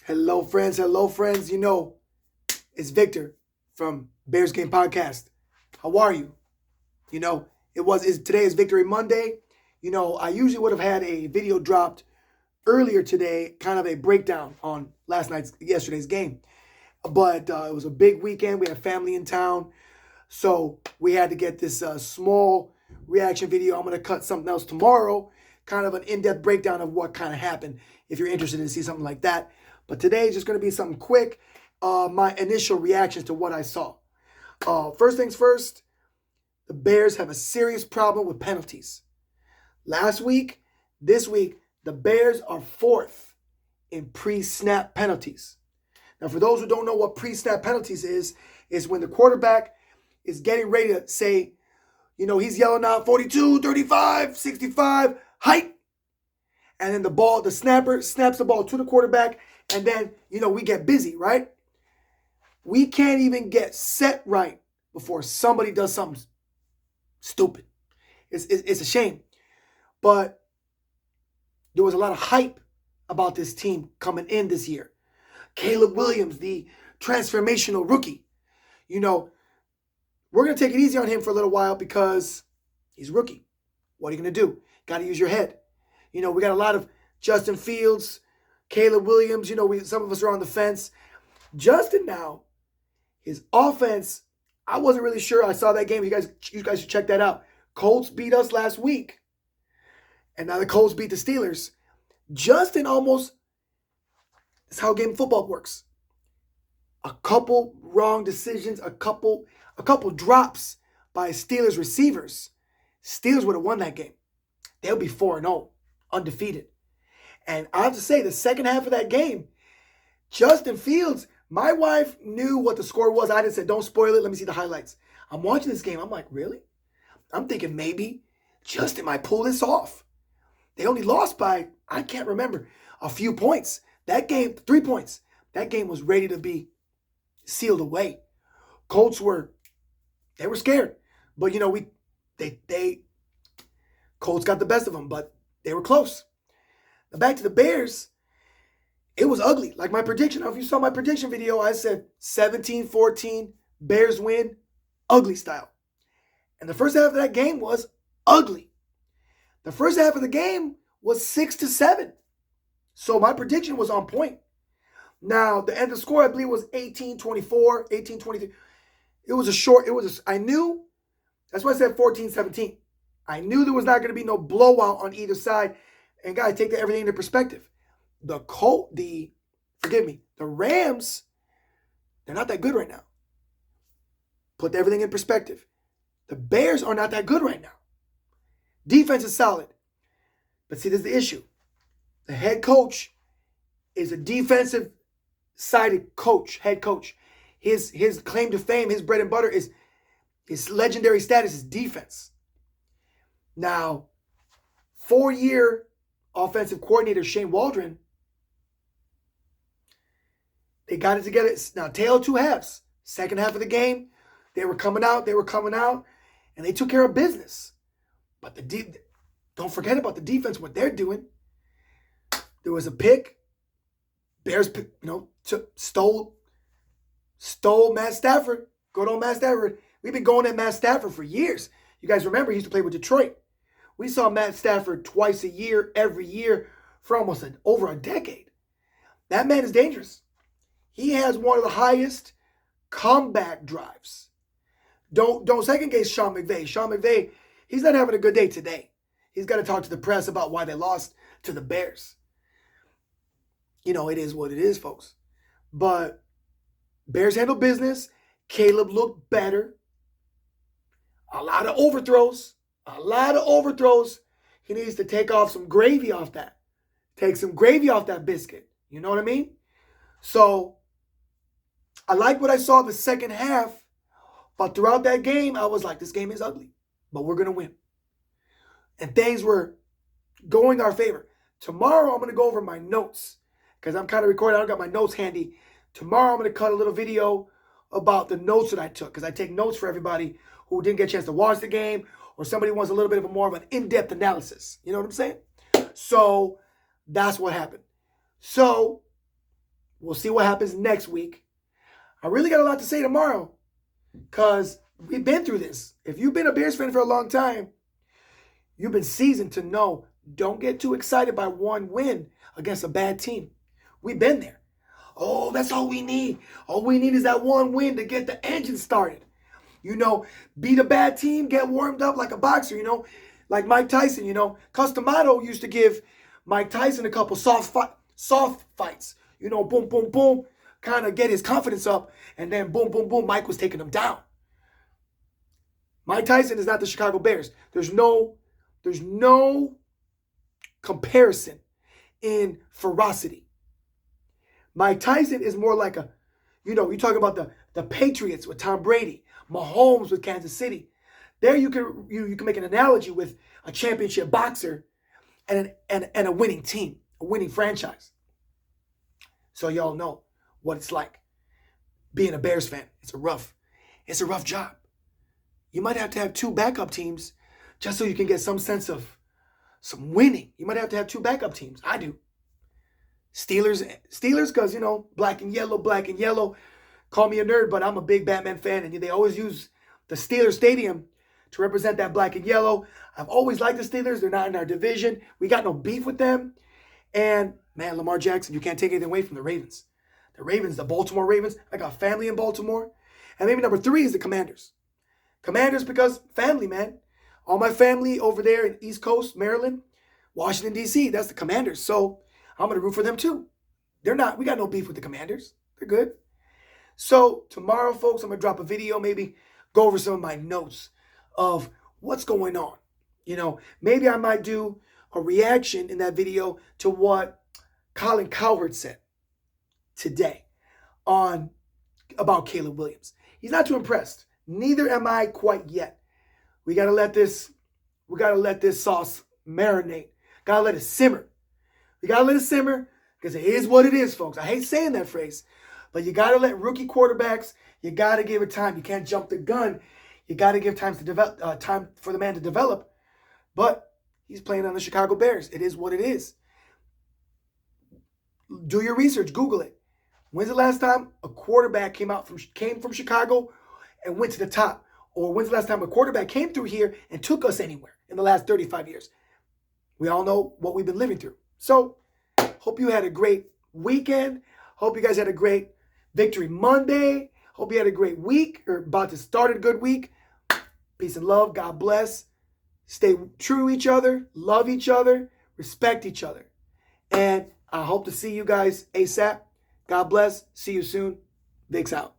Hello, friends. Hello, friends. It's Victor from Bears Game Podcast. How are you? Today is Victory Monday. I usually would have had a video dropped earlier today, kind of a breakdown on yesterday's game. But it was a big weekend. We had family in town. So we had to get this small reaction video. I'm going to cut something else tomorrow, kind of an in-depth breakdown of what kind of happened, if you're interested in see something like that. But today is just going to be something quick, my initial reactions to what I saw. First things first, the Bears have a serious problem with penalties. This week, the Bears are fourth in pre-snap penalties. Now, for those who don't know what pre-snap penalties is when the quarterback is getting ready to say, he's yelling out 42, 35, 65, height. And then the snapper snaps the ball to the quarterback. And then, we get busy, right? We can't even get set right before somebody does something stupid. It's a shame. But there was a lot of hype about this team coming in this year. Caleb Williams, the transformational rookie. We're going to take it easy on him for a little while because he's a rookie. What are you going to do? Got to use your head. We got a lot of Justin Fields, Caleb Williams. Some of us are on the fence. Justin now, his offense, I wasn't really sure. I saw that game. You guys should check that out. Colts beat us last week. And now the Colts beat the Steelers. Justin almost, that's how game football works. A couple wrong decisions, a couple drops by Steelers receivers. Steelers would have won that game. They'll be 4-0, undefeated. And I have to say, the second half of that game, Justin Fields, my wife knew what the score was. I just said, don't spoil it. Let me see the highlights. I'm watching this game. I'm like, really? I'm thinking maybe Justin might pull this off. They only lost by, I can't remember, a few points. That game, 3 points. That game was ready to be sealed away. Colts were scared. But, Colts got the best of them, but they were close. Now back to the Bears, it was ugly. Like my prediction. If you saw my prediction video, I said 17-14, Bears win, ugly style. And the first half of that game was ugly. The first half of the game was 6-7. So my prediction was on point. Now, the end of the score, I believe, was 18-24, 18-23. I knew, that's why I said 14-17. I knew there was not going to be no blowout on either side. And guys, take everything into perspective. The Rams, they're not that good right now. Put everything in perspective. The Bears are not that good right now. Defense is solid. But see, this is the issue. The head coach is a defensive-sided head coach. His claim to fame, his bread and butter is his legendary status is defense. Now, 4-year offensive coordinator Shane Waldron, they got it together. Now, tale of two halves. Second half of the game, they were coming out, and they took care of business. But don't forget about the defense, what they're doing. There was a pick. Bears, stole Matt Stafford. Good old Matt Stafford. We've been going at Matt Stafford for years. You guys remember he used to play with Detroit. We saw Matt Stafford twice a year, every year, for almost over a decade. That man is dangerous. He has one of the highest comeback drives. Don't second guess Sean McVay. Sean McVay, he's not having a good day today. He's got to talk to the press about why they lost to the Bears. It is what it is, folks. But Bears handle business. Caleb looked better. A lot of overthrows. He needs to take off some gravy off that. Take some gravy off that biscuit. You know what I mean? So, I like what I saw in the second half. But throughout that game, I was like, this game is ugly. But we're going to win. And things were going our favor. Tomorrow, I'm going to go over my notes. Because I'm kind of recording. I don't got my notes handy. Tomorrow, I'm going to cut a little video about the notes that I took. Because I take notes for everybody who didn't get a chance to watch the game. Or somebody wants a little bit more of an in-depth analysis. You know what I'm saying? So, that's what happened. So, We'll see what happens next week. I really got a lot to say tomorrow because we've been through this. If you've been a Bears fan for a long time, you've been seasoned to know don't get too excited by one win against a bad team. We've been there. Oh, that's all we need. All we need is that one win to get the engine started. You know, beat a bad team, get warmed up like a boxer, you know, like Mike Tyson, you know. Customato used to give Mike Tyson a couple soft fights. You know, boom, boom, boom, kind of get his confidence up, and then boom, boom, boom, Mike was taking him down. Mike Tyson is not the Chicago Bears. There's no comparison in ferocity. Mike Tyson is more like a, you know, you talk about the Patriots with Tom Brady, Mahomes with Kansas City. There you can make an analogy with a championship boxer and a winning team, a winning franchise. So y'all know what it's like being a Bears fan. It's a rough job. You might have to have two backup teams just so you can get some sense of some winning. You might have to have two backup teams. I do. Steelers, because, you know, black and yellow. Call me a nerd, but I'm a big Batman fan, and they always use the Steelers Stadium to represent that black and yellow. I've always liked the Steelers. They're not in our division. We got no beef with them. And, man, Lamar Jackson, you can't take anything away from the Ravens. The Ravens, the Baltimore Ravens. I got family in Baltimore. And maybe number 3 is the Commanders. Commanders because family, man. All my family over there in East Coast, Maryland, Washington, D.C., that's the Commanders. So I'm going to root for them too. We got no beef with the Commanders. They're good. So tomorrow, folks, I'm going to drop a video, maybe go over some of my notes of what's going on. You know, maybe I might do a reaction in that video to what Colin Cowherd said today about Caleb Williams. He's not too impressed. Neither am I quite yet. We got to let this sauce marinate. Got to let it simmer. We got to let it simmer because it is what it is, folks. I hate saying that phrase, but you got to let rookie quarterbacks, you got to give it time. You can't jump the gun. You got to give time for the man to develop. But he's playing on the Chicago Bears. It is what it is. Do your research. Google it. When's the last time a quarterback came from Chicago and went to the top? Or when's the last time a quarterback came through here and took us anywhere in the last 35 years? We all know what we've been living through. So, hope you had a great weekend. Hope you guys had a great Victory Monday. Hope you had a great week or about to start a good week. Peace and love. God bless. Stay true to each other. Love each other. Respect each other. And I hope to see you guys ASAP. God bless. See you soon. Vic's out.